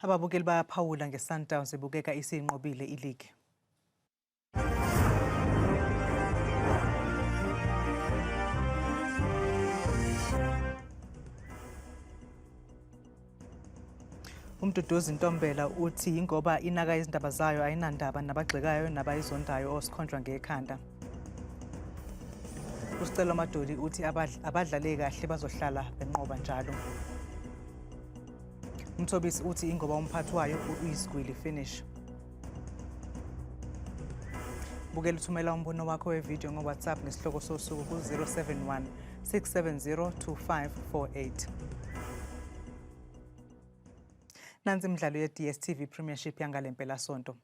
Ababukeli bayaphawula nge-Sundowns ebukeka isiyinqobile iligi. Umduduzi Ntombela uthi ingoba inaka izindaba zayo ayinandaba nabagxekayo nabayizondayo osikhonjwa ngekhanda. Usicelo Madoli uthi abadlale kahle bazohlala benqoba njalo. Umthobisi uthi ingoba umphathi wayo uyisigwili finish. Bukela uthumela umbono wakho wevideo ngoWhatsApp ngesihloko sosuku ku-071 670 2548. Nansi imidlalo ye-DStv Premiership yangalempela sonto.